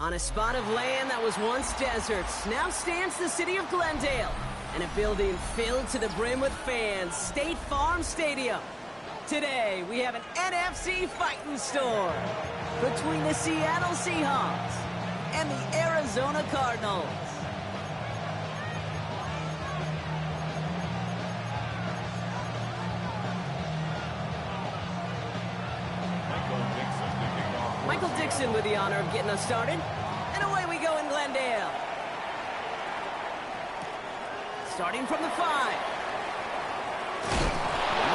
On a spot of land that was once deserts, now stands the city of Glendale, and a building filled to the brim with fans, State Farm Stadium. Today, we have an NFC fighting storm between the Seattle Seahawks and the Arizona Cardinals. Michael Dixon with the honor of getting us started. And away we go in Glendale. Starting from the 5.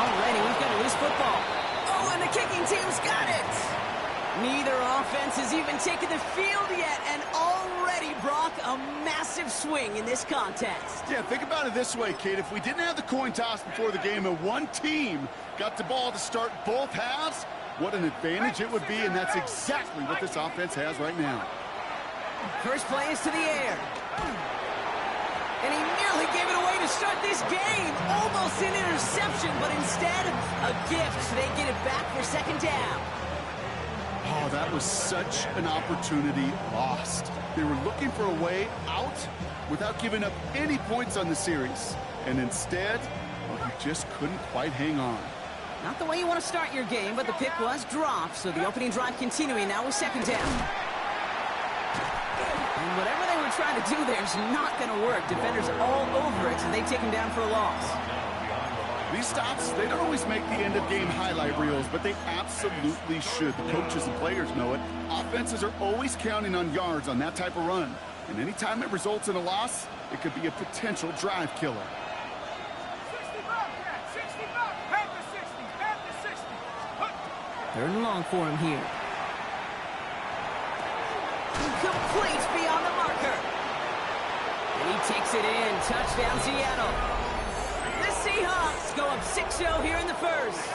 Already, we've got a loose football. Oh, and the kicking team's got it. Neither offense has even taken the field yet, and already Brock a massive swing in this contest. Yeah, think about it this way, Kate. If we didn't have the coin toss before the game and one team got the ball to start both halves, what an advantage it would be, and that's exactly what this offense has right now. First play is to the air. And he nearly gave it away to start this game. Almost an interception, but instead, a gift. They get it back for second down. Oh, that was such an opportunity lost. They were looking for a way out without giving up any points on the series. And instead, well, he just couldn't quite hang on. Not the way you want to start your game, but the pick was dropped, so the opening drive continuing now with second down. And whatever they were trying to do there is not going to work. Defenders all over it, so they take him down for a loss. These stops, they don't always make the end-of-game highlight reels, but they absolutely should. The coaches and players know it. Offenses are always counting on yards on that type of run. And anytime it results in a loss, it could be a potential drive killer. Third and long for him here. Complete beyond the marker. And he takes it in. Touchdown, Seattle. The Seahawks go up 6-0 here in the first.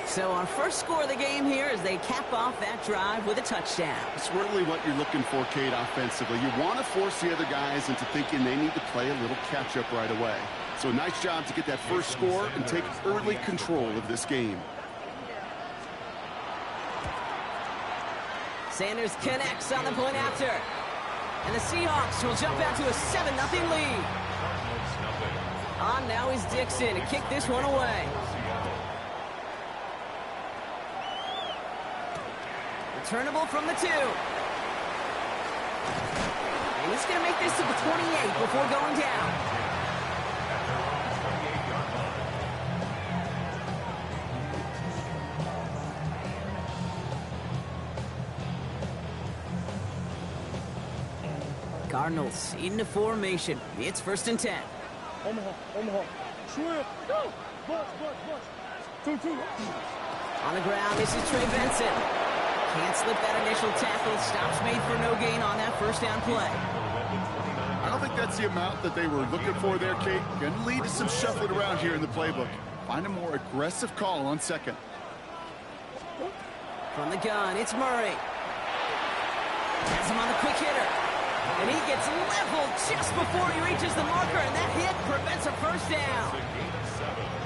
So our first score of the game here as they cap off that drive with a touchdown. It's really what you're looking for, Kate, offensively. You want to force the other guys into thinking they need to play a little catch-up right away. So nice job to get that first score and take early control of this game. Sanders connects on the point after. And the Seahawks will jump out to a 7-0 lead. On now is Dixon to kick this one away. Returnable from the 2. And he's going to make this to the 28 before going down. Cardinals into formation. It's 1st and 10. Omaha. Swear. Go. Bush. 2. On the ground, this is Trey Benson. Can't slip that initial tackle. Stops made for no gain on that first down play. I don't think that's the amount that they were looking for there, Kate. Going to lead to some shuffling around here in the playbook. Find a more aggressive call on second. From the gun, it's Murray. Has him on the quick hitter. And he gets leveled just before he reaches the marker, and that hit prevents a first down.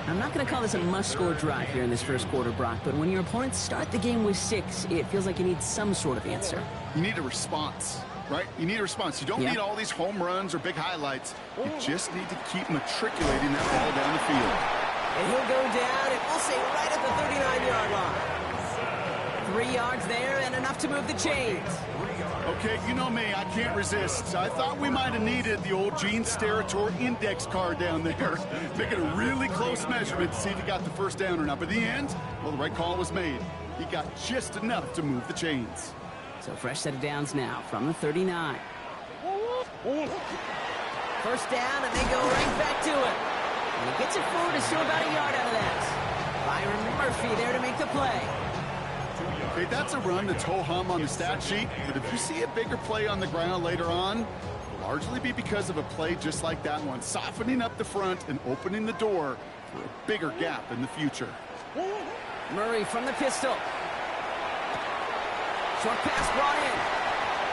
I'm not going to call this a must-score drive here in this first quarter, Brock, but when your opponents start the game with 6, it feels like you need some sort of answer. You need a response, right? You need a response. You don't need all these home runs or big highlights. You just need to keep matriculating that ball down the field. And he'll go down, and we'll say right at the 39-yard line. 3 yards there and enough to move the chains. Okay, you know me, I can't resist. I thought we might have needed the old Gene Steratore index card down there. Making a really close measurement to see if he got the first down or not. But in the end, well, the right call was made. He got just enough to move the chains. So fresh set of downs now from the 39. First down, and they go right back to it. And he gets it forward to show about a yard out of that. Byron Murphy there to make the play. Okay, that's a run that's ho-hum on the stat sheet, but if you see a bigger play on the ground later on, it'll largely be because of a play just like that one, softening up the front and opening the door for a bigger gap in the future. Murray from the pistol. Short pass brought in.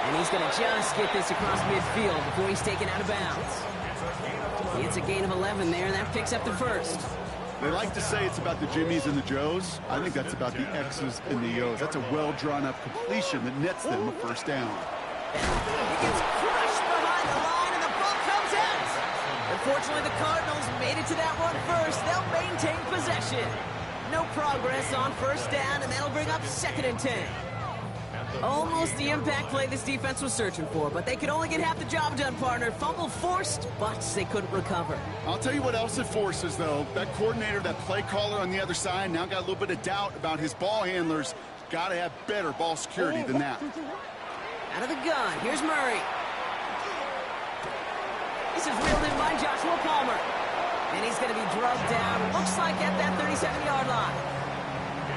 And he's going to just get this across midfield before he's taken out of bounds. It's a gain of 11 there, and that picks up the first. They like to say it's about the Jimmies and the Joes. I think that's about the X's and the O's. That's a well-drawn-up completion that nets them a first down. He gets crushed behind the line, and the ball comes out. Unfortunately, the Cardinals made it to that one first. They'll maintain possession. No progress on first down, and that'll bring up 2nd and 10. Almost the impact play this defense was searching for, but they could only get half the job done, partner. Fumble forced, but they couldn't recover. I'll tell you what else it forces, though. That coordinator, that play caller on the other side, now got a little bit of doubt about his ball handlers. Got to have better ball security than that. Out of the gun, here's Murray. This is reeled in by Joshua Palmer. And he's going to be drugged down, looks like at that 37-yard line.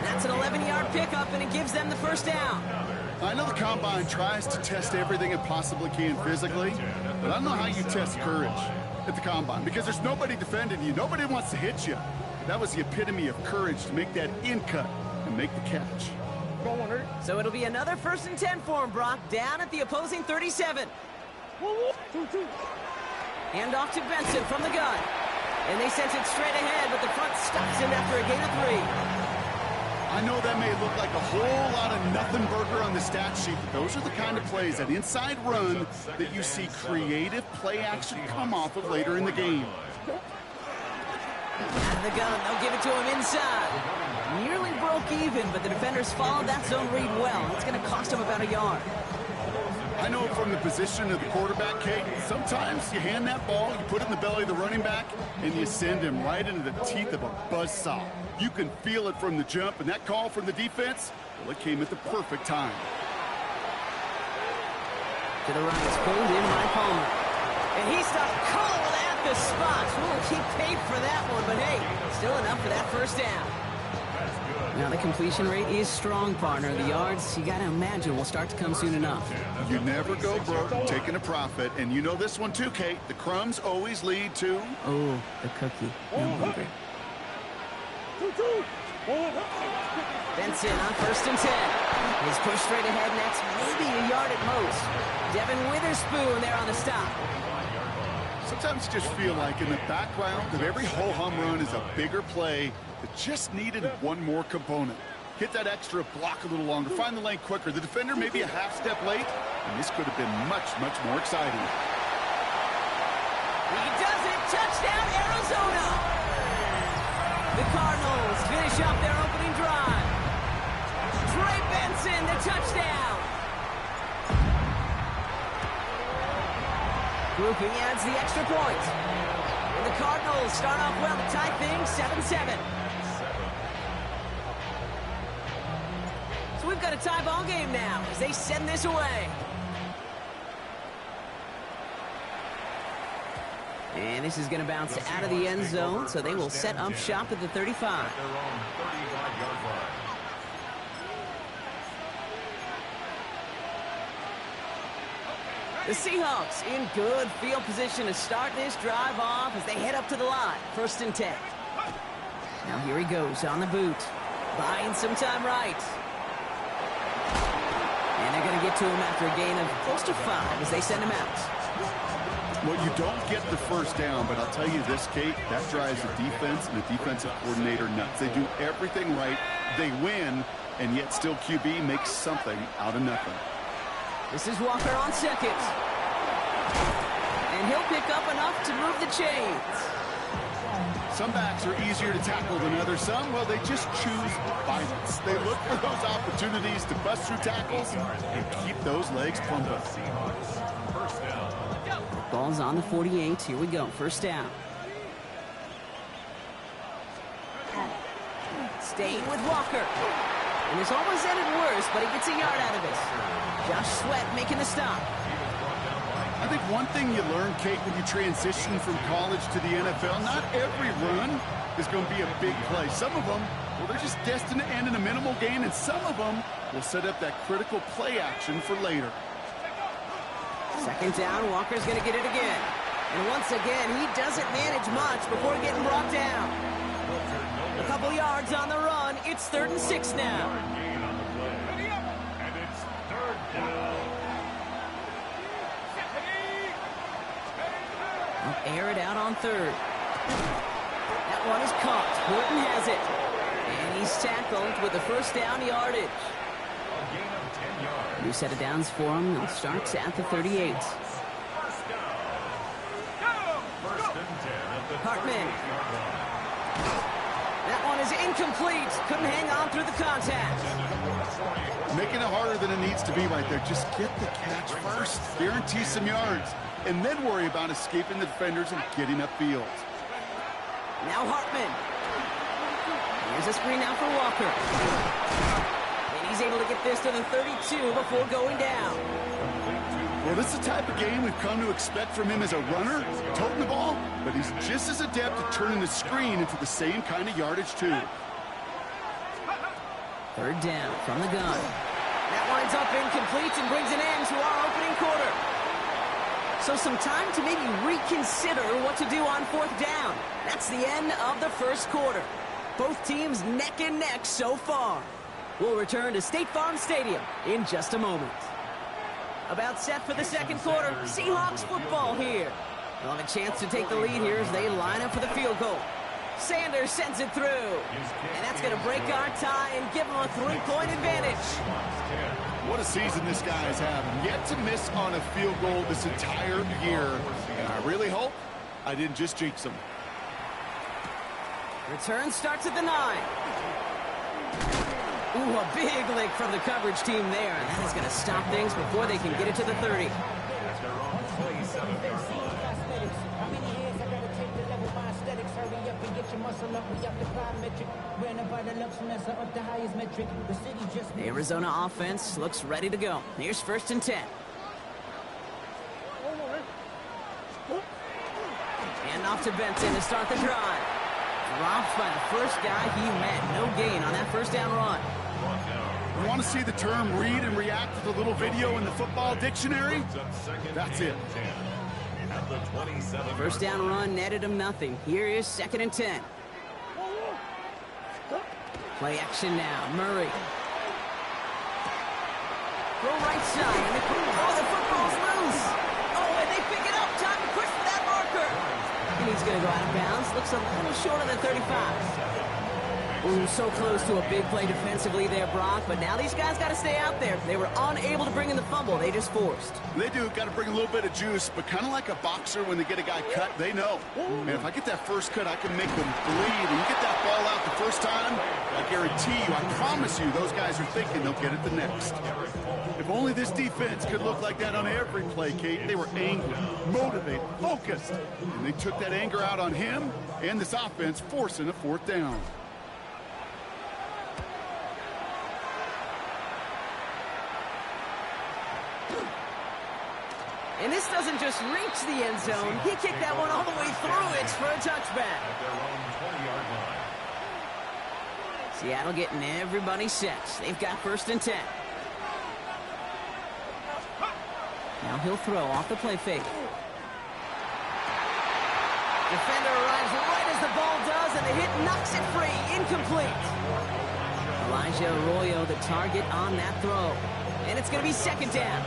That's an 11-yard pickup, and it gives them the first down. I know the Combine tries to test everything it possibly can physically, but I don't know how you test courage at the Combine, because there's nobody defending you. Nobody wants to hit you. That was the epitome of courage to make that in-cut and make the catch. So it'll be another 1st and 10 for him, Brock, down at the opposing 37. Hand off to Benson from the gun. And they sent it straight ahead, but the front stops him after a gain of 3. I know that may look like a whole lot of nothing burger on the stat sheet, but those are the kind of plays, that inside run, that you see creative play action come off of later in the game. Out of the gun, they'll give it to him inside. Nearly broke even, but the defenders followed that zone read well. It's going to cost him about a yard. I know from the position of the quarterback, Kate, sometimes you hand that ball, you put it in the belly of the running back, and you send him right into the teeth of a buzzsaw. You can feel it from the jump, and that call from the defense, well, it came at the perfect time. To the right, it's pulled in by Palmer. And he stopped cold at the spot. Ooh, he paid for that one, but hey, still enough for that first down. Now, the completion rate is strong, partner. The yards, you got to imagine, will start to come soon enough. You never go broke taking a profit, and you know this one too, Kate. The crumbs always lead to... Oh, the cookie. I'm hungry. Benson on 1st and 10. He's pushed straight ahead, and that's maybe a yard at most. Devin Witherspoon there on the stop. Sometimes you just feel like in the background of every ho-hum run is a bigger play that just needed one more component. Hit that extra block a little longer, find the lane quicker. The defender may be a half step late, and this could have been much, much more exciting. He does it! Touchdown, Arizona! The Cardinals finish up their opening drive. Trey Benson, the touchdown! Grouping adds the extra point. And the Cardinals start off well to tie things 7-7. So we've got a tie ball game now as they send this away. And this is going to bounce out of the end zone, so they will set up shop at the 35. The Seahawks in good field position to start this drive off as they head up to the line. 1st and 10. Now here he goes on the boot. Buying some time right. And they're going to get to him after a gain of close to 5 as they send him out. Well, you don't get the first down, but I'll tell you this, Kate, that drives the defense and the defensive coordinator nuts. They do everything right. They win, and yet still QB makes something out of nothing. This is Walker on 2nd. And he'll pick up enough to move the chains. Some backs are easier to tackle than others. Some, well, they just choose violence. They look for those opportunities to bust through tackles and keep those legs pumping. Ball's on the 48. Here we go. 1st down. Staying with Walker. And this almost ended worse, but he gets a yard out of it. Josh Sweat making the stop. I think one thing you learn, Kate, when you transition from college to the NFL, not every run is going to be a big play. Some of them, well, they're just destined to end in a minimal gain, and some of them will set up that critical play action for later. 2nd down, Walker's going to get it again. And once again, he doesn't manage much before getting brought down. A couple yards on the run. It's 3rd and 6 now. I'll air it out on 3rd. That one is caught. Horton has it. And he's tackled with the first down yardage. New set of downs for him. They'll start at the 38. Hartman. That one is incomplete. Couldn't hang on through the contact. Making it harder than it needs to be right there. Just get the catch first. Guarantee some yards. And then worry about escaping the defenders and getting upfield. Now Hartman. Here's a screen now for Walker. And he's able to get this to the 32 before going down. Well, this is the type of game we've come to expect from him as a runner, toting the ball, but he's just as adept at turning the screen into the same kind of yardage, too. Third down from the gun. That winds up incomplete and brings an end to our opening quarter. So some time to maybe reconsider what to do on fourth down. That's the end of the first quarter. Both teams neck and neck so far. We'll return to State Farm Stadium in just a moment. About set for the second quarter. Seahawks football here. They'll have a chance to take the lead here as they line up for the field goal. Sanders sends it through. And that's going to break our tie and give them a 3-point advantage. What a season this guy is having. Yet to miss on a field goal this entire year. And I really hope I didn't just jinx him. Return starts at the 9. Ooh, a big lick from the coverage team there. And that is going to stop things before they can get it to the 30. The Arizona offense looks ready to go. Here's 1st and 10. And off to Benson to start the drive. Dropped by the first guy he met. No gain on that first down run. You want to see the term read and react to the little video in the football dictionary? That's it. First down run netted him nothing. Here is 2nd and 10. Play action now. Murray. Throw right side. And oh, the football's loose. Oh, and they pick it up. Time to push for that marker. And he's going to go out of bounds. Looks a little short of the 35. Ooh, so close to a big play defensively there, Brock. But now these guys got to stay out there. They were unable to bring in the fumble. They just forced. They do. Got to bring a little bit of juice. But kind of like a boxer when they get a guy cut, they know. Man, if I get that first cut, I can make them bleed. And you get that ball out the first time, I guarantee you, I promise you, those guys are thinking they'll get it the next. If only this defense could look like that on every play, Kate. They were angry, motivated, focused. And they took that anger out on him and this offense, forcing a 4th down. And this doesn't just reach the end zone. He kicked that one all the way through it for a touchback. Seattle getting everybody set. They've got 1st and 10. Now he'll throw off the play fake. Defender arrives right as the ball does, and the hit knocks it free. Incomplete. Elijah Arroyo, the target on that throw. And it's going to be 2nd down.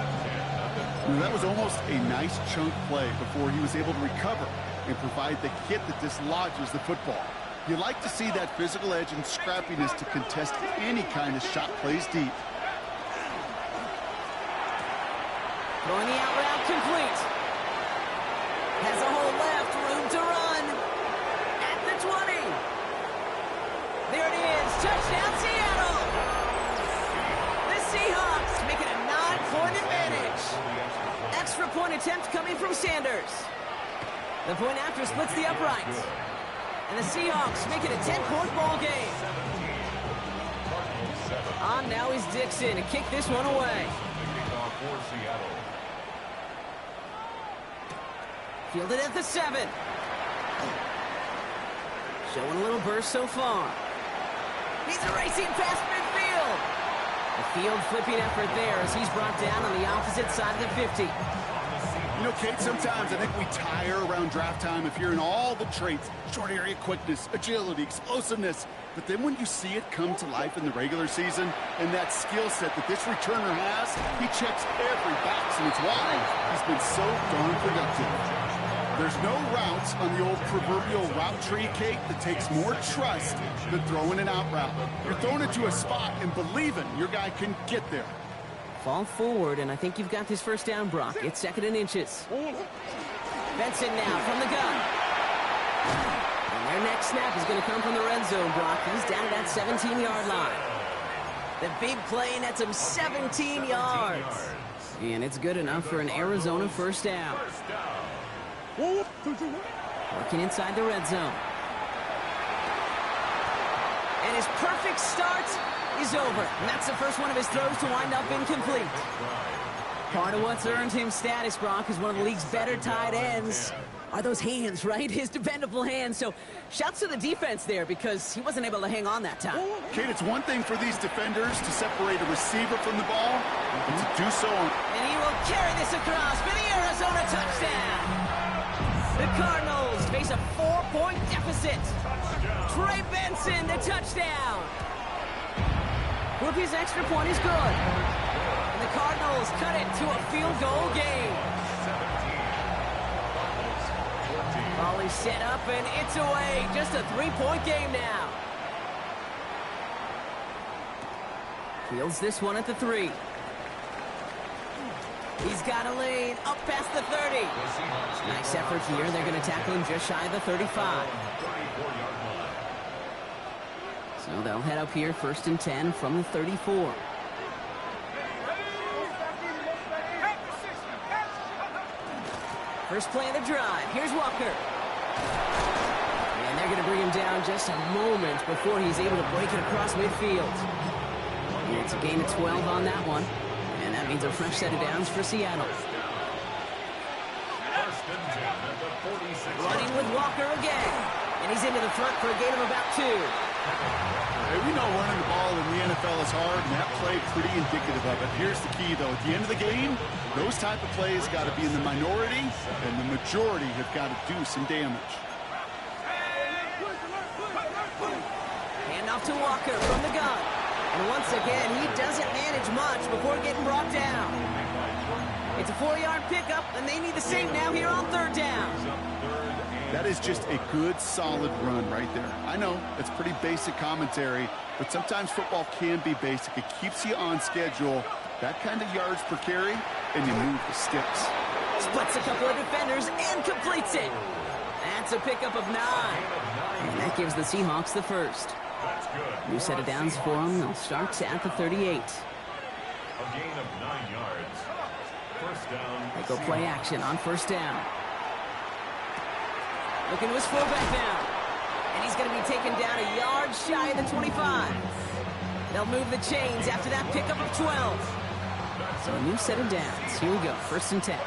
That was almost a nice chunk play before he was able to recover and provide the hit that dislodges the football. You like to see that physical edge and scrappiness to contest any kind of shot plays deep. Throwing the out route complete. Has a hole left, room to run. At the 20. There it is, touchdown Seattle. The Seahawks making a 9-point advantage. Extra point attempt coming from Sanders. The point after splits the uprights. And the Seahawks make it a 10-point ball game. On now is Dixon to kick this one away. Fielded at the 7. Showing a little burst so far. He's racing past midfield. The field flipping effort there as he's brought down on the opposite side of the 50. You know, Kate, sometimes I think we tire around draft time if you're in all the traits, short area quickness, agility, explosiveness. But then when you see it come to life in the regular season and that skill set that this returner has, he checks every box, and it's why he's been so darn productive. There's no routes on the old proverbial route tree, Kate, that takes more trust than throwing an out route. You're throwing it to a spot and believing your guy can get there. Fall forward, and I think you've got this first down, Brock. It's 2nd and inches. Benson now from the gun. And their next snap is going to come from the red zone, Brock. He's down at that 17-yard line. The big play nets him 17 yards. And it's good enough for an Arizona first down. Working inside the red zone. And his perfect start is over. And that's the first one of his throws to wind up incomplete. Part of what's earned him status, Brock, is one of the league's better tight ends. Are those hands, right? His dependable hands. So shouts to the defense there because he wasn't able to hang on that time. Kate, it's one thing for these defenders to separate a receiver from the ball, but to do so on... And he will carry this across for the Arizona touchdown. The Cardinals face a 4-point deficit. Trey Benson, the touchdown. Whoopi's extra point is good. And the Cardinals cut it to a field goal game. Volley set up, and it's away. Just a 3-point game now. Fields this one at the 3. He's got a lane up past the 30. Nice effort here. They're going to tackle him just shy of the 35. So they'll head up here, 1st and 10 from the 34. First play of the drive. Here's Walker. And they're going to bring him down just a moment before he's able to break it across midfield. And it's a gain of 12 on that one. And that means a fresh set of downs for Seattle. Running with Walker again. And he's into the front for a gain of about 2. Hey, we know running the ball in the NFL is hard, and that play pretty indicative of it. Here's the key, though. At the end of the game, those type of plays got to be in the minority, and the majority have got to do some damage. Hand off to Walker from the gun. And once again, he doesn't manage much before getting brought down. It's a 4-yard pickup, and they need the same now here on 3rd down. That is just a good, solid run right there. I know, it's pretty basic commentary, but sometimes football can be basic. It keeps you on schedule, that kind of yards per carry, and you move the sticks. Splits a couple of defenders and completes it. That's a pickup of 9. And that gives the Seahawks the first. New set of downs for them. They'll start at the 38. A gain of 9 yards. First down. They go play action on 1st down. Looking to his fullback now. And he's going to be taken down a yard shy of the 25. They'll move the chains after that pickup of 12. So a new set of downs. Here we go. 1st and 10.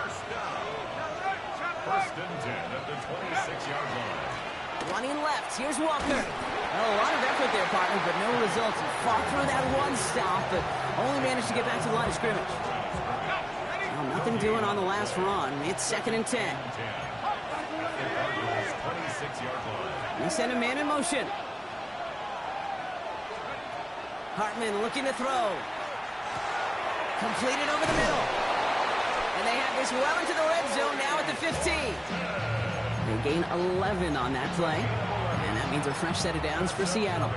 First and 10 at the 26-yard line. Running left. Here's Walker. Well, a lot of effort there, partner, but no results. He fought through that one stop, but only managed to get back to the line of scrimmage. Well, nothing doing on the last run. It's 2nd and 10. They send a man in motion. Hartman looking to throw. Completed over the middle. And they have this well into the red zone now at the 15. They gain 11 on that play. And that means a fresh set of downs for Seattle.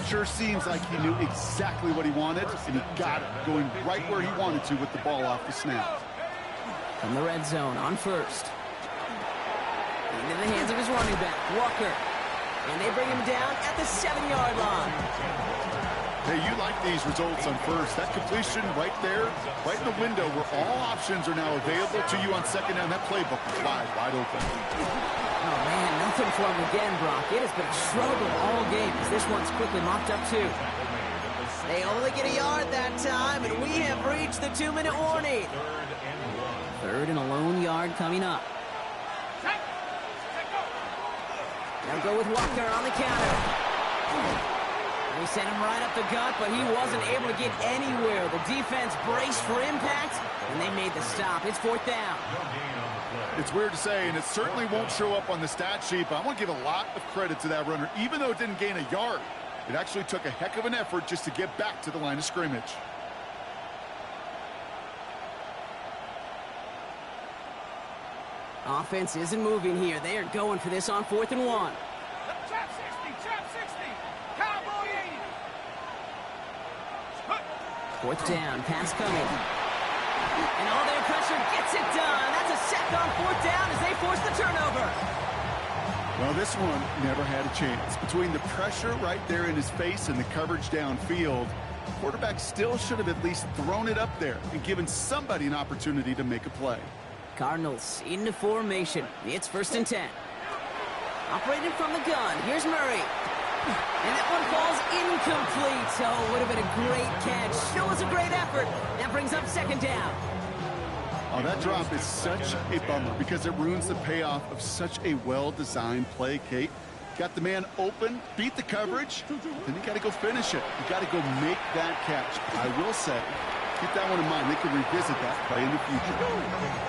Sure seems like he knew exactly what he wanted, and he got it, going right where he wanted to with the ball off the snap. From the red zone on 1st. Into the hands of his running back, Walker. And they bring him down at the 7-yard line. Hey, you like these results on 1st. That completion right there, right in the window where all options are now available to you on 2nd down. That playbook is wide open. Oh, man, nothing for him again, Brock. It has been a struggle all game as this one's quickly mopped up, too. They only get a yard that time, and we have reached the 2-minute warning. 3rd and a lone yard coming up. They'll go with Walker on the counter. They sent him right up the gut, but he wasn't able to get anywhere. The defense braced for impact, and they made the stop. It's 4th down. It's weird to say, and it certainly won't show up on the stat sheet, but I want to give a lot of credit to that runner. Even though it didn't gain a yard, it actually took a heck of an effort just to get back to the line of scrimmage. Offense isn't moving here. They are going for this on 4th and 1. Trap 60, Cowboy 80. 4th down, pass coming. And all their pressure gets it done. That's a sack on 4th down as they force the turnover. Well, this one never had a chance. Between the pressure right there in his face and the coverage downfield, quarterback still should have at least thrown it up there and given somebody an opportunity to make a play. Cardinals into formation. It's 1st and 10. Operated from the gun. Here's Murray. And that one falls incomplete. Oh, would have been a great catch. Still was a great effort. That brings up 2nd down. Oh, that drop is such a bummer because it ruins the payoff of such a well-designed play, Kate. Got the man open, beat the coverage, then you got to go finish it. You got to go make that catch. I will say, keep that one in mind. They can revisit that play in the future.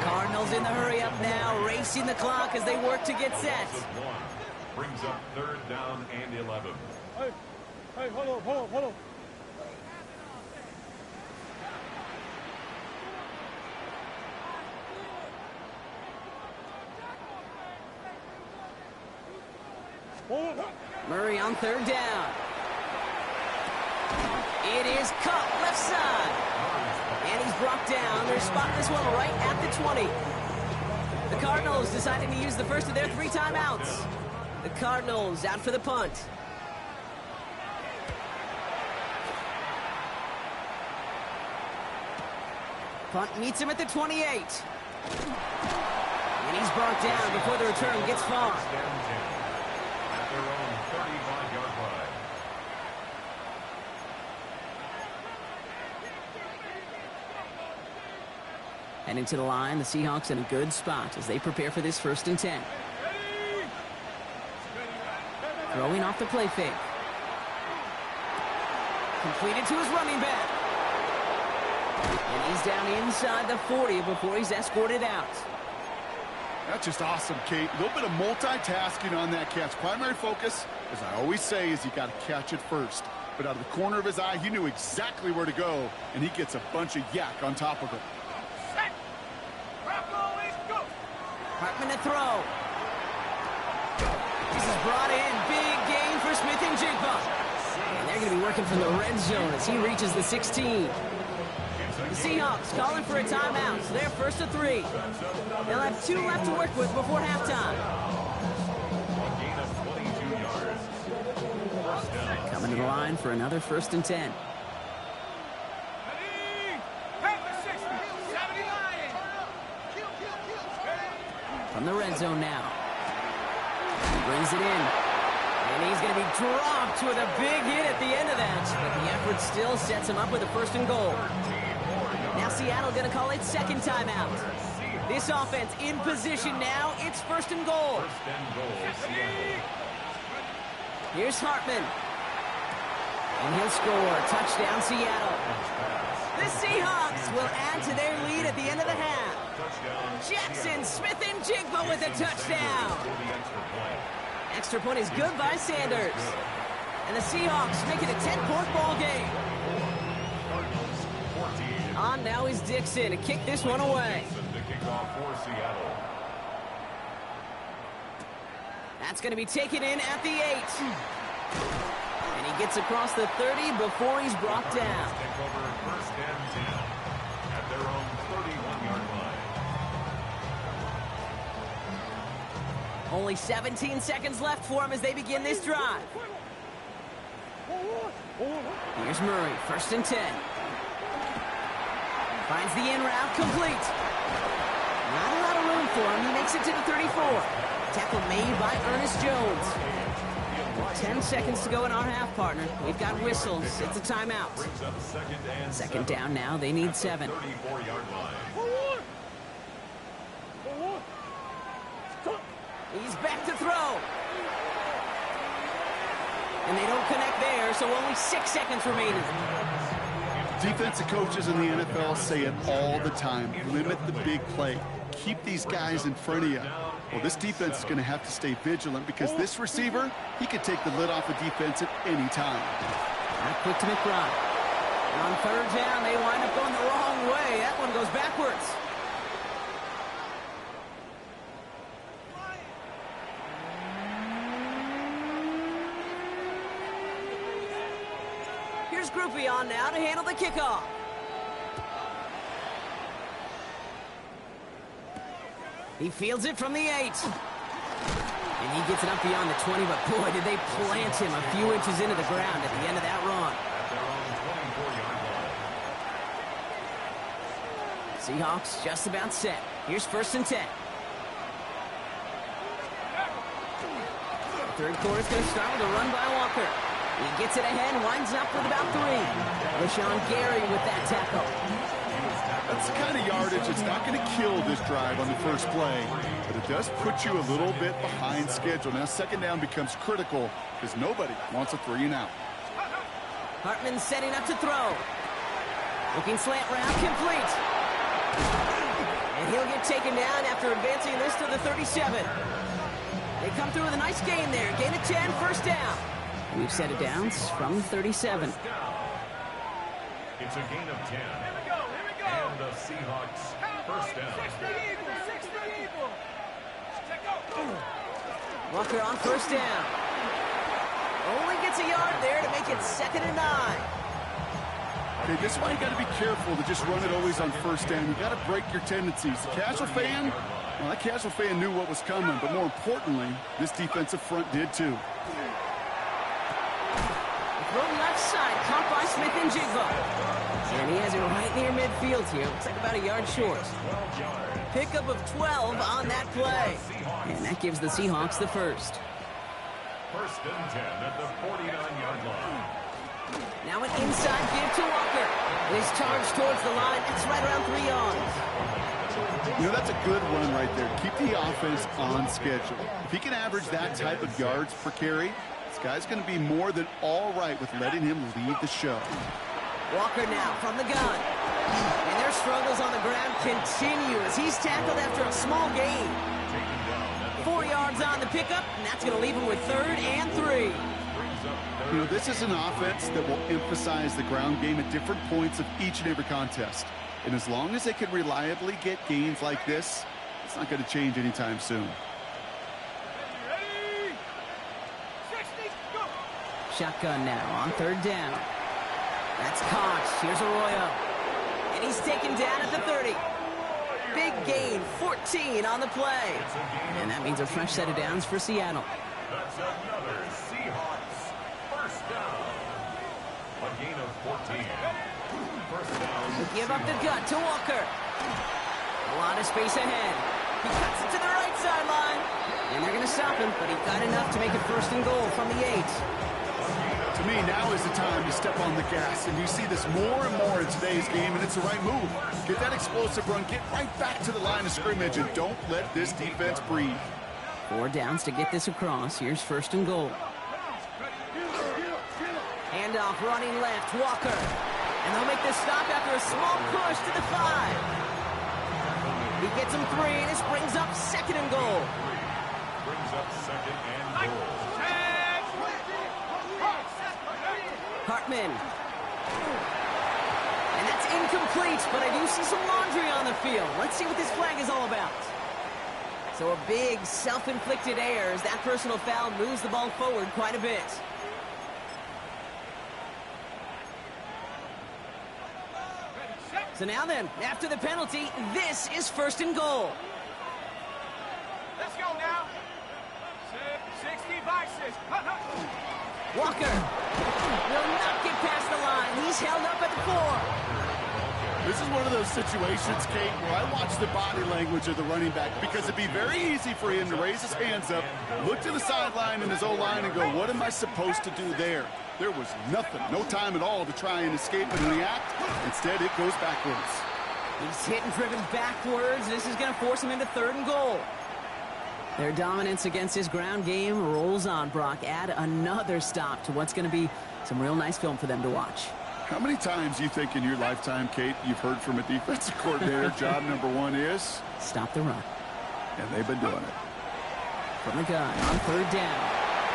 Cardinals in the hurry up now, racing the clock as they work to get set. Brings up 3rd down and 11. Hey, hold on. Murray on 3rd down. It is caught left side. And he's brought down. They're spotting this one right at the 20. The Cardinals deciding to use the first of their 3 timeouts. The Cardinals out for the punt. Punt meets him at the 28. And he's brought down before the return gets far. At their own 35-yard line. Heading to the line, the Seahawks in a good spot as they prepare for this 1st and 10. Throwing off the play fake. Completed to his running back. And he's down inside the 40 before he's escorted out. That's just awesome, Kate. A little bit of multitasking on that catch. Primary focus, as I always say, is you got to catch it first. But out of the corner of his eye, he knew exactly where to go, and he gets a bunch of yak on top of it. Hartman to throw. This is brought in. Big gain for Smith and Jigba. And they're going to be working from the red zone as he reaches the 16. The Seahawks calling for a timeout. So they're 1st and 3. They'll have 2 left to work with before halftime. Gain of 22 yards. First down. Coming to the line for another 1st and 10. From the red zone now. He brings it in. And he's going to be dropped with a big hit at the end of that. But the effort still sets him up with a 1st and goal. Now Seattle going to call it 2nd timeout. This offense in position now. It's 1st and goal. First and goal, Seattle. Here's Hartman. And he'll score. Touchdown, Seattle. The Seahawks will add to their lead at the end of the half. Jackson, Smith, and Jigba with a touchdown. Extra point is good by Sanders. And the Seahawks make it a 10-point ball game. On now is Dixon to kick this one away. That's going to be taken in at the 8. And he gets across the 30 before he's brought down. Take over 1st and 10 at their own 31-yard line. Only 17 seconds left for him as they begin this drive. Here's Murray, 1st and 10. Finds the in route, complete. Not a lot of room for him. He makes it to the 34. Tackle made by Ernest Jones. 10 seconds to go in our half, partner. We've got whistles. It's a timeout. Second down now. They need 7. 34-yard line. He's back to throw. And they don't connect there, so only 6 seconds remaining. Defensive coaches in the NFL say it all the time. Limit the big play. Keep these guys in front of you. Well, this defense is going to have to stay vigilant because this receiver, he could take the lid off a defense at any time. Not quick to McBride. And on 3rd down, they wind up going the wrong way. That one goes backwards. Here's Groupie on now to handle the kickoff. He fields it from the 8. And he gets it up beyond the 20, but boy, did they plant him a few inches into the ground at the end of that run. At their own 24-yard line. Seahawks just about set. Here's 1st and 10. The third quarter's going to start with a run by Walker. He gets it ahead and winds up with about 3. LaShawn Gary with that tackle. That's the kind of yardage that's not going to kill this drive on the first play, but it does put you a little bit behind schedule. Now 2nd down becomes critical because nobody wants a 3 and out. Hartman setting up to throw. Looking slant route, complete. And he'll get taken down after advancing this to the 37. They come through with a nice gain there. Gain of 10, 1st down. We've set it down from 37. It's a gain of 10. And the Seahawks 1st down. Walker on 1st down. Only gets a yard there to make it 2nd and 9. Okay, this is why you got to be careful to just run it always on 1st down. You got to break your tendencies. The casual fan, well, that casual fan knew what was coming, but more importantly, this defensive front did too. Throw left side, caught by Smith and Jigba. And he has it right near midfield here. Looks like about a yard short. Pickup of 12 on that play. And that gives the Seahawks the 1st. 1st and 10 at the 49-yard line. Now an inside give to Walker. His charge towards the line. It's right around 3 yards. You know, that's a good run right there. Keep the offense on schedule. If he can average that type of yards per carry, this guy's going to be more than all right with letting him lead the show. Walker now from the gun. And their struggles on the ground continue as he's tackled after a small gain. 4 yards on the pickup, and that's going to leave him with 3rd and 3. You know, this is an offense that will emphasize the ground game at different points of each and every contest. And as long as they can reliably get gains like this, it's not going to change anytime soon. Shotgun now on 3rd down. That's Koch. Here's Arroyo. And he's taken down at the 30. Big gain, 14 on the play. And that means a fresh set of downs for Seattle. That's another Seahawks 1st down. A gain of 14. 1st down. They give up the gut to Walker. A lot of space ahead. He cuts it to the right sideline. And they're going to stop him, but he got enough to make it 1st and goal from the 8. To me, now is the time to step on the gas, and you see this more and more in today's game, and it's the right move. Get that explosive run, get right back to the line of scrimmage, and don't let this defense breathe. 4 downs to get this across. Here's 1st and goal. Handoff running left, Walker. And they'll make this stop after a small push to the 5. He gets him 3, and this brings up 2nd and goal. Brings up 2nd and goal. Hartman. And that's incomplete, but I do see some laundry on the field. Let's see what this flag is all about. So a big self-inflicted error as that personal foul moves the ball forward quite a bit. So now then, after the penalty, this is 1st and goal. Let's go now. 60 by 6. Walker will not get past the line. He's held up at the 4. This is one of those situations, Kate, where I watch the body language of the running back because it'd be very easy for him to raise his hands up, look to the sideline in his O-line and go, what am I supposed to do there? There was nothing, no time at all to try and escape and react. Instead, it goes backwards. He's hit and driven backwards. This is going to force him into 3rd and goal. Their dominance against his ground game rolls on, Brock. Add another stop to what's going to be some real nice film for them to watch. How many times do you think in your lifetime, Kate, you've heard from a defensive coordinator, job number 1 is? Stop the run. And they've been doing it. From the gun on 3rd down.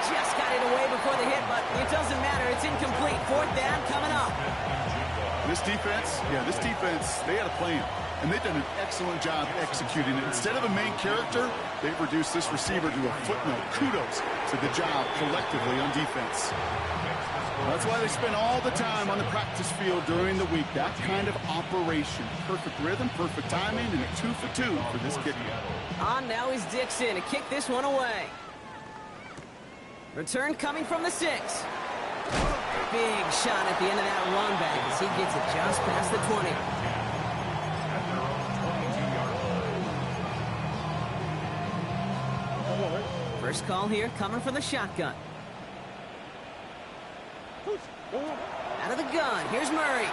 Just got it away before the hit, but it doesn't matter. It's incomplete. 4th down coming up. This defense, they had a plan. And they've done an excellent job executing it. Instead of a main character, they've reduced this receiver to a footnote. Kudos to the job collectively on defense. That's why they spend all the time on the practice field during the week. That kind of operation. Perfect rhythm, perfect timing, and a 2 for 2 for this kicker. On now is Dixon to kick this one away. Return coming from the 6. Big shot at the end of that run back as he gets it just past the 20. First call here coming from the shotgun. Out of the gun, here's Murray.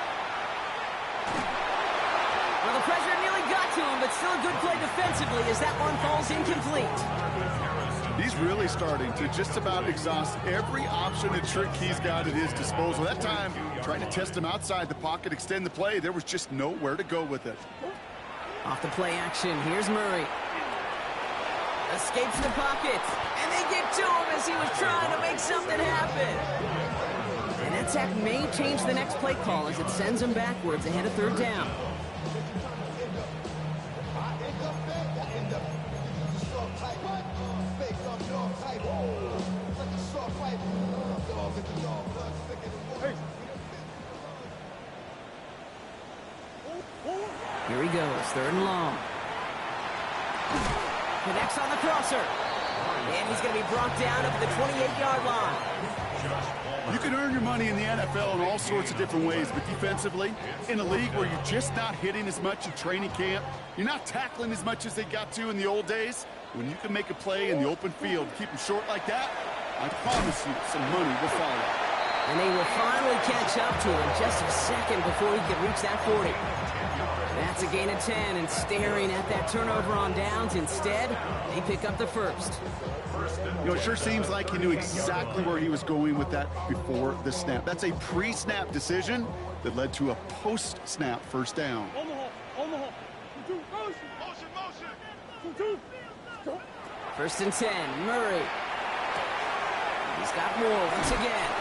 Well, the pressure nearly got to him, but still a good play defensively as that one falls incomplete. He's really starting to just about exhaust every option and trick he's got at his disposal. That time, trying to test him outside the pocket, extend the play, there was just nowhere to go with it. Off the play action, here's Murray. Escapes the pocket, and they get to him as he was trying to make something happen. And that sack may change the next play call as it sends him backwards ahead of third down. Here he goes, 3rd and long. Connects on the crosser. And he's going to be brought down up at the 28-yard line. You can earn your money in the NFL in all sorts of different ways, but defensively, in a league where you're just not hitting as much in training camp, you're not tackling as much as they got to in the old days, when you can make a play in the open field, keep them short like that, I promise you some money will follow. And they will finally catch up to him just a second before he can reach that 40. That's a gain of 10, and staring at that turnover on downs instead, they pick up the first. You know, it sure seems like he knew exactly where he was going with that before the snap. That's a pre-snap decision that led to a post-snap first down. First and 10, Murray. He's got more once again.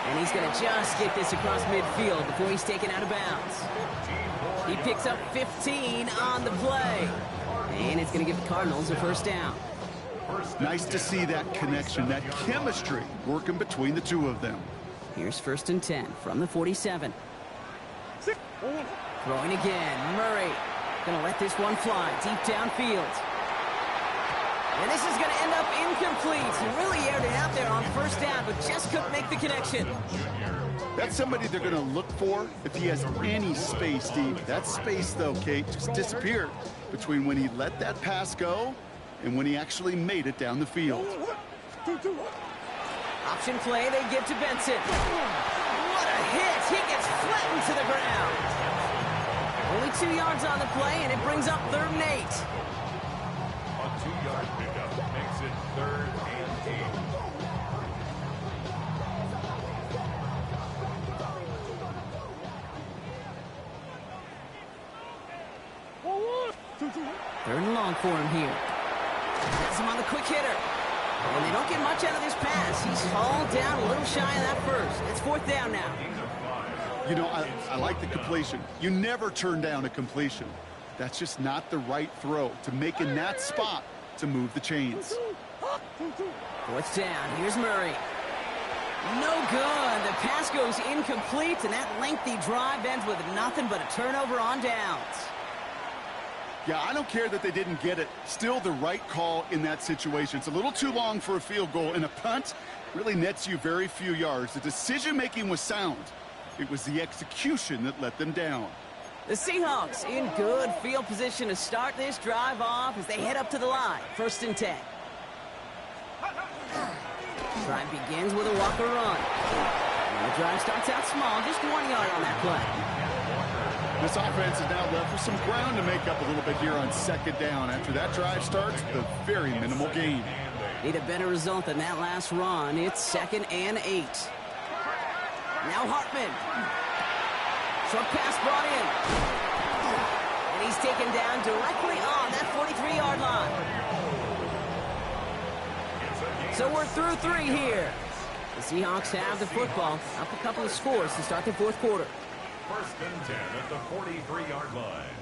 And he's going to just get this across midfield before he's taken out of bounds. He picks up 15 on the play. And it's going to give the Cardinals a first down. Nice to see that connection, that chemistry working between the two of them. Here's first and 10 from the 47. Throwing again, Murray. Going to let this one fly deep downfield. And this is going to end up incomplete. He really aired it out there on first down, but just couldn't make the connection. That's somebody they're going to look for if he has any space, Steve. That space, though, Kate, just disappeared between when he let that pass go and when he actually made it down the field. Option play, they give to Benson. What a hit! He gets flattened to the ground. Only 2 yards on the play, and it brings up 3rd and 8. A 2-yard pickup makes it 3rd and 8. Third and long for him here. Has him on the quick hitter. And they don't get much out of this pass. He's hauled down a little shy of that first. It's 4th down now. You know, I like the completion. You never turn down a completion. That's just not the right throw to make in that spot to move the chains. 4th down. Here's Murray. No good. The pass goes incomplete, and that lengthy drive ends with nothing but a turnover on downs. Yeah, I don't care that they didn't get it. Still the right call in that situation. It's a little too long for a field goal, and a punt really nets you very few yards. The decision-making was sound. It was the execution that let them down. The Seahawks in good field position to start this drive off as they head up to the line. 1st and 10. Drive begins with a walker run. And the drive starts out small, just 1 yard on that play. This offense is now left with some ground to make up a little bit here on 2nd down. After that drive starts, the very minimal gain. Need a better result than that last run. It's 2nd and 8. Now Hartman. Short pass brought in. And he's taken down directly on that 43-yard line. So we're through 3 here. The Seahawks have the football. Up a couple of scores to start the 4th quarter. 1st and 10 at the 43-yard line.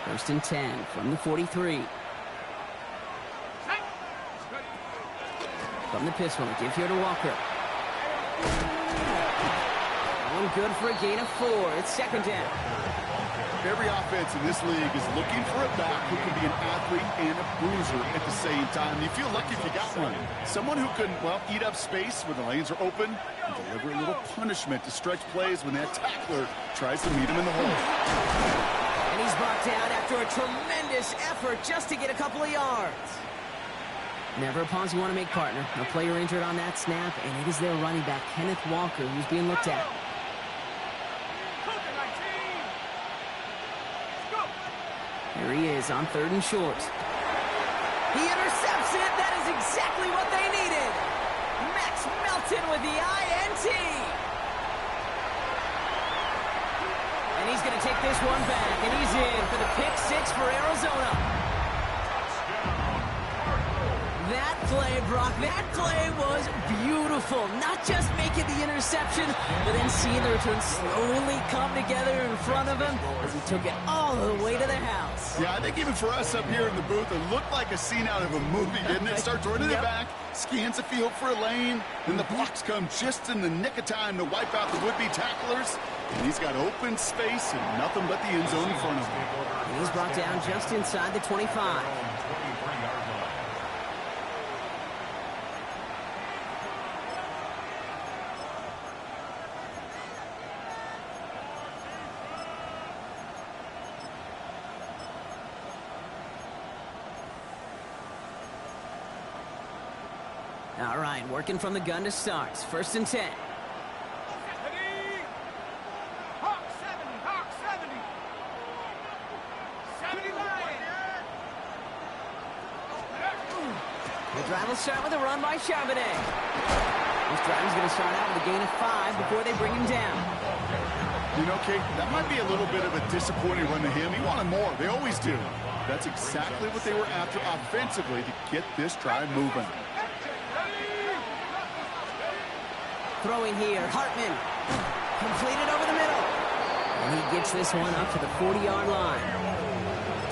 First and 10 from the 43. From the pistol, give here to Walker. One good for a gain of 4. It's second down. Every offense in this league is looking for a back who can be an athlete and a bruiser at the same time. You feel lucky if you got one. Someone who can, well, eat up space when the lanes are open and deliver a little punishment to stretch plays when that tackler tries to meet him in the hole. And he's brought down after a tremendous effort just to get a couple of yards. Never a pause you want to make, partner. A player injured on that snap, and it is their running back, Kenneth Walker, who's being looked at. Here he is on 3rd and short. He intercepts it. That is exactly what they needed. Max Melton with the INT. And he's going to take this one back, and he's in for the pick 6 for Arizona. That play, Brock, that play was beautiful. Not just making the interception, but then seeing the return slowly come together in front of him as he took it all the way to the house. Yeah, I think even for us up here in the booth, it looked like a scene out of a movie, didn't it? Starts running it back, scans the field for a lane, then the blocks come just in the nick of time to wipe out the would-be tacklers. And he's got open space and nothing but the end zone in front of him. And he's brought down just inside the 25. All right, working from the gun to start. 1st and 10. Hawk 70, Hawk 70. 79. The drive will start with a run by Charbonnet. This drive is going to start out with a gain of 5 before they bring him down. You know, Kate, that might be a little bit of a disappointing run to him. He wanted more. They always do. That's exactly what they were after offensively to get this drive moving. Throwing here, Hartman. Completed over the middle. And he gets this one up to the 40-yard line.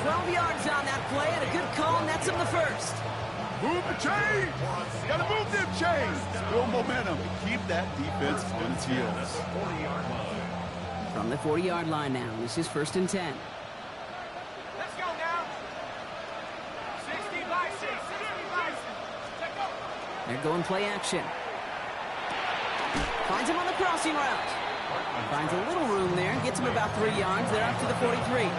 12 yards on that play, and a good call nets him the first. Move the chains! Gotta move them chains! Build momentum. Keep that defense on its heels. From the 40-yard line now, this is 1st and 10. Let's go now. 60 by 6, 60 by 6. Check go. They're going play action. Finds him on the crossing route. Finds a little room there, gets him about 3 yards. They're up to the 43.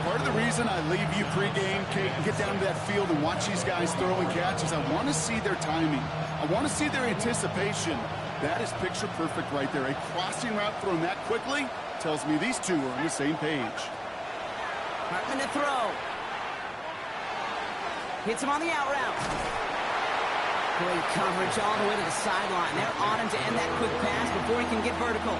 Part of the reason I leave you pregame, Kate, and get down to that field and watch these guys throw and catch is I want to see their timing. I want to see their anticipation. That is picture perfect right there. A crossing route thrown that quickly tells me these two are on the same page. Hartman to throw. Hits him on the out route. Great coverage all the way to the sideline. They're on him to end that quick pass before he can get vertical.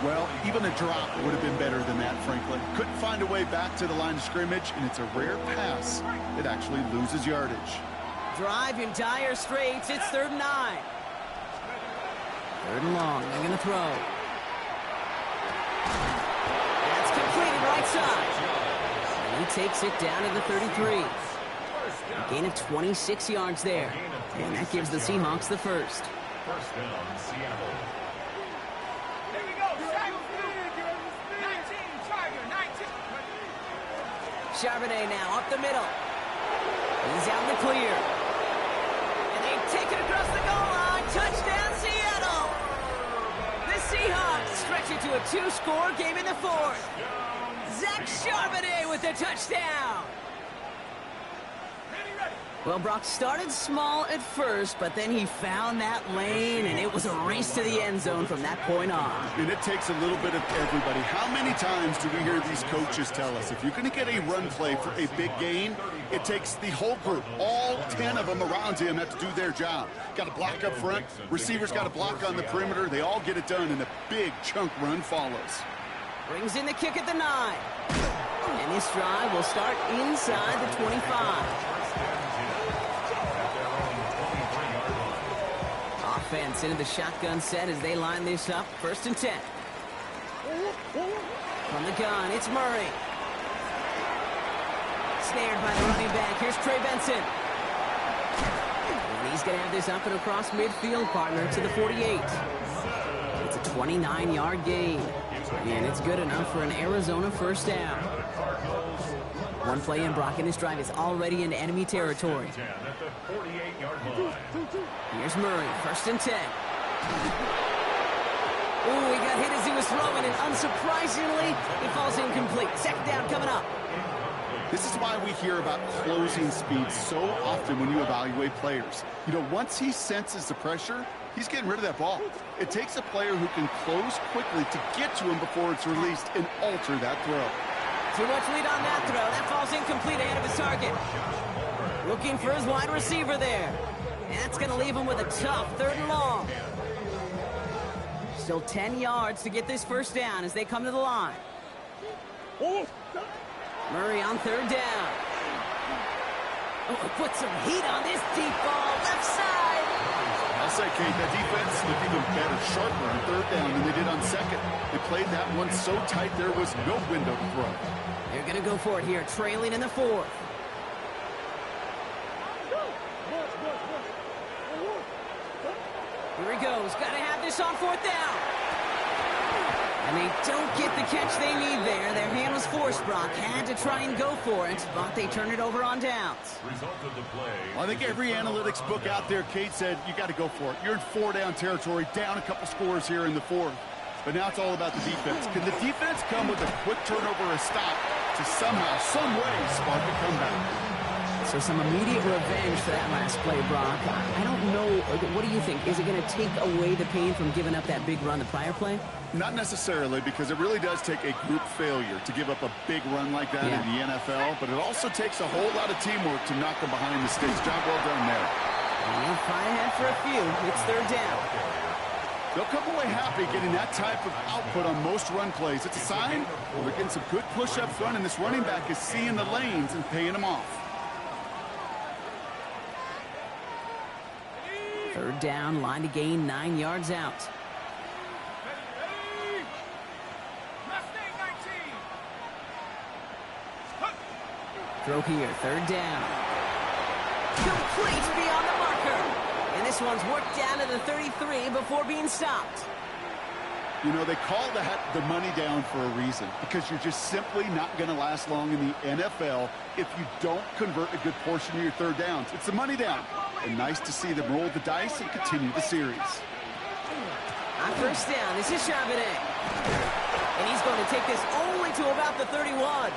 Well, even a drop would have been better than that, frankly. Couldn't find a way back to the line of scrimmage, and it's a rare pass that actually loses yardage. Drive in dire straits. It's 3rd and 9. 3rd and long. They're going to throw. That's completed right side. And he takes it down to the 33. A gain of 26 yards there. And that gives the Seahawks the first. 1st down, Seattle. Here we go. 19, Tiger, 19. Charbonnet now up the middle. He's out in the clear. And they take it across the goal line. Touchdown, Seattle. The Seahawks stretch it to a 2-score game in the 4th. Zach Charbonnet with the touchdown. Well, Brock started small at first, but then he found that lane, and it was a race to the end zone from that point on. And it takes a little bit of everybody. How many times do we hear these coaches tell us, if you're going to get a run play for a big gain, it takes the whole group, all 10 of them around him have to do their job. Got to block up front, receivers got to block on the perimeter, they all get it done, and a big chunk run follows. Brings in the kick at the 9. And this drive will start inside the 25. Offense into the shotgun set as they line this up. 1st and 10. From the gun, it's Murray. Snared by the running back. Here's Trey Benson. And he's going to have this up and across midfield, partner, to the 48. It's a 29-yard gain. And it's good enough for an Arizona first down. One play in, Brock, and this drive is already into enemy territory. Here's Murray, 1st and 10. Ooh, he got hit as he was throwing, and unsurprisingly, he falls incomplete. 2nd down coming up. This is why we hear about closing speed so often when you evaluate players. You know, once he senses the pressure, he's getting rid of that ball. It takes a player who can close quickly to get to him before it's released and alter that throw. Too much lead on that throw. That falls incomplete ahead of his target. Looking for his wide receiver there. And that's going to leave him with a tough 3rd and long. Still 10 yards to get this first down as they come to the line. Murray on 3rd down. Oh, put some heat on this deep ball. Left side. I'll say, Kate, that defense looked even better, sharper on 3rd down than they did on 2nd. They played that one so tight there was no window to throw. They're going to go for it here, trailing in the 4th. Here he goes. Got to have this on 4th down. And they don't get the catch they need there. Their hand was forced, Brock. Had to try and go for it, but they turn it over on downs. Well, I think every analytics book out there, Kate, said you got to go for it. You're in 4-down territory, down a couple scores here in the 4th. But now it's all about the defense. Can the defense come with a quick turnover or a stop to somehow, some way, spark a comeback? So some immediate revenge for that last play, Brock. I don't know. What do you think? Is it going to take away the pain from giving up that big run the prior play? Not necessarily, because it really does take a group failure to give up a big run like that in the NFL. But it also takes a whole lot of teamwork to knock them behind the sticks. Job well done there. And fine ahead for a few. It's 3rd down. They'll come away happy getting that type of output on most run plays. It's a sign they're getting some good push up front, and this running back is seeing the lanes and paying them off. 3rd down, line to gain 9 yards out. Throw here, 3rd down. Complete beyond the marker. And this one's worked down to the 33 before being stopped. You know, they call that the money down for a reason, because you're just simply not going to last long in the NFL if you don't convert a good portion of your 3rd downs. It's the money down. And nice to see them roll the dice and continue the series. On 1st down, this is Charbonnet. And he's going to take this only to about the 31.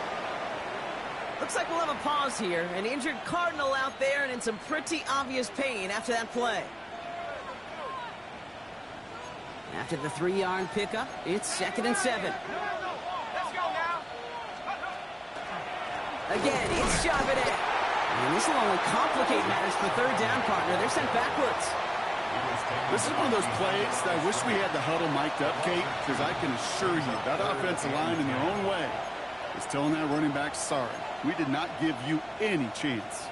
Looks like we'll have a pause here. An injured Cardinal out there and in some pretty obvious pain after that play. After the 3-yard pickup, it's 2nd and 7. Let's go now. Again, it's Charbonnet. And this will only complicate matters for 3rd down, partner. They're sent backwards. This is one of those plays that I wish we had the huddle mic'd up, Kate, because I can assure you that offensive line in their own way is telling that running back, sorry, we did not give you any chance.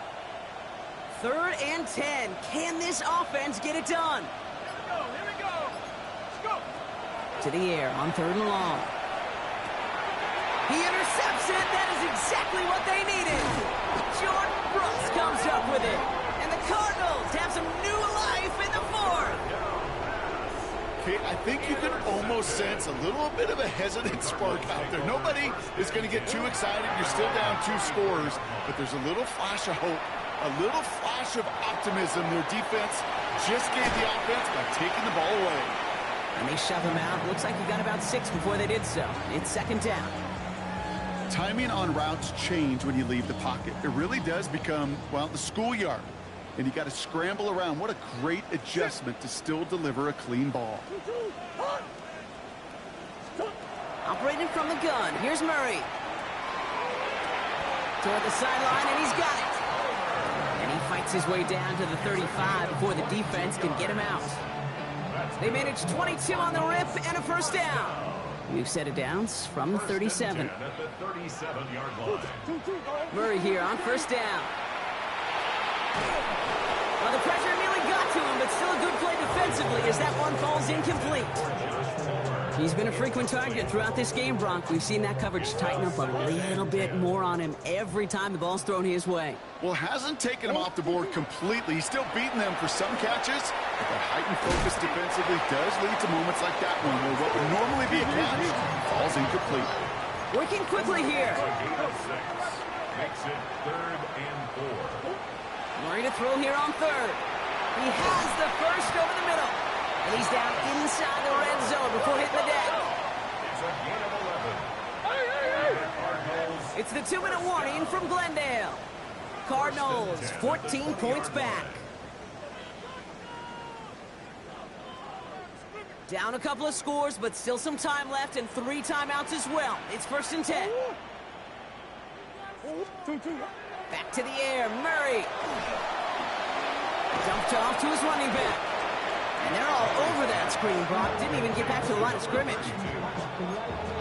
3rd and 10. Can this offense get it done? Here we go. Let's go. To the air on 3rd and long. He intercepts it. That is exactly what they needed. Jordan Brooks comes up with it. And the Cardinals have some new life in the 4th. Kate, I think you can almost sense a little bit of a hesitant spark out there. Nobody is going to get too excited. You're still down 2 scores, but there's a little flash of hope, a little flash of optimism. Their defense just gave the offense by taking the ball away. And they shove him out. Looks like he got about 6 before they did so. It's 2nd down. Timing on routes change when you leave the pocket. It really does become, well, the schoolyard. And you got to scramble around. What a great adjustment to still deliver a clean ball. Operating from the gun. Here's Murray. Toward the sideline, and he's got it. And he fights his way down to the 35 before the defense can get him out. They managed 22 on the rip and a 1st down. We've set it down from the 37. Murray here on 1st down. Well, the pressure nearly got to him, but still a good play defensively as that one falls incomplete. He's been a frequent target throughout this game, Brock. We've seen that coverage tighten up a little bit more on him every time the ball's thrown his way. Well, hasn't taken him off the board completely. He's still beating them for some catches, but that heightened focus defensively does lead to moments like that one where what would normally be a catch falls incomplete. Working quickly here. Makes it 3rd and 4. Murray to throw here on 3rd. He has the first over the middle. And he's down inside the red zone before hitting the deck. It's a gain of 11. It's the 2-minute warning from Glendale. Cardinals 14 points back. Down a couple of scores, but still some time left and 3 timeouts as well. It's 1st and 10. Back to the air, Murray. Dumped off to his running back. And they're all over that screen, Brock. Didn't even get back to the line of scrimmage.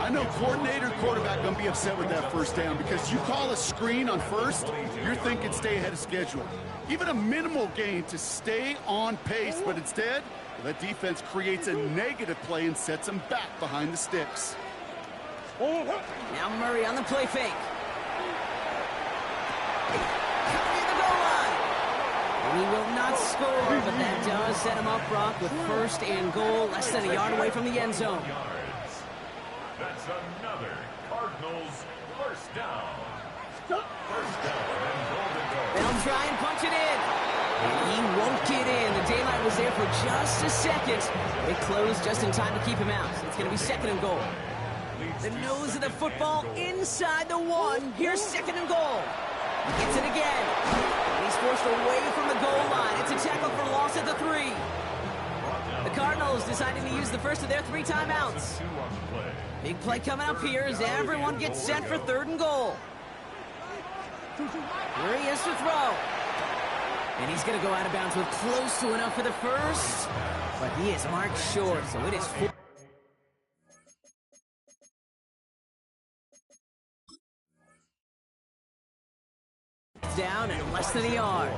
I know coordinator, quarterback going to be upset with that first down because you call a screen on 1st, you're thinking stay ahead of schedule. Even a minimal gain to stay on pace, but instead, that defense creates a negative play and sets them back behind the sticks. Now Murray on the play fake. Coming in the goal line. And he will not score, but that does set him up, Brock, with 1st and goal, less than a yard away from the end zone. That's another Cardinals first down. First down and goal to go. They'll try and punch it in. And he won't get in. The daylight was there for just a second. It closed just in time to keep him out. So it's going to be 2nd and goal. The nose of the football inside the 1. Here's 2nd and goal. He gets it again. And he's forced away from the goal line. It's a tackle for loss at the 3. The Cardinals deciding to use the first of their 3 timeouts. Big play coming up here as everyone gets set for 3rd and goal. Here he is to throw. And he's going to go out of bounds with close to enough for the first. But he is marked short, so it is 4. Down and less than a yard.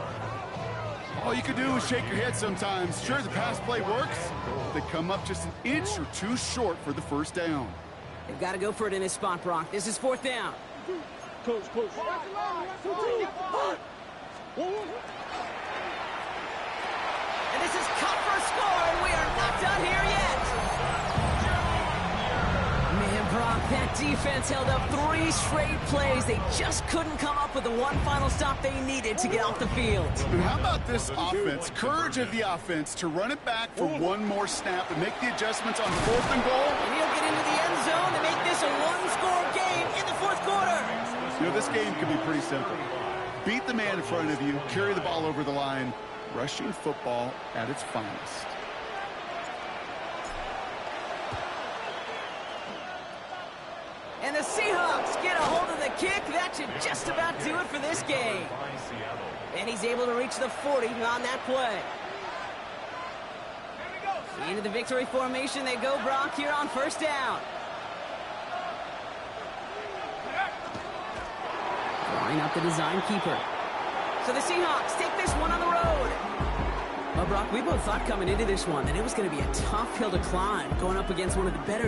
All you can do is shake your head sometimes. Sure, the pass play works, but they come up just an inch or 2 short for the first down. They've got to go for it in this spot, Brock. This is 4th down. Close. And this is cut for a score, and we are not done here yet. Man, Brock, that defense held up 3 straight plays. They just couldn't come up with the one final stop they needed to get off the field. And how about this offense? Courage of the offense to run it back for 1 more snap and make the adjustments on 4th and goal. And he'll get into the end zone to make this a 1-score game in the 4th quarter. You know, this game can be pretty simple. Beat the man in front of you, carry the ball over the line, rushing football at its finest. And the Seahawks get a hold of the kick. That should just about do it for this game. And he's able to reach the 40 on that play. Into the victory formation they go, Brock, here on 1st down. Drawing up the design keeper. So the Seahawks take this one on the road. Well, Brock, we both thought coming into this one that it was going to be a tough hill to climb, going up against one of the better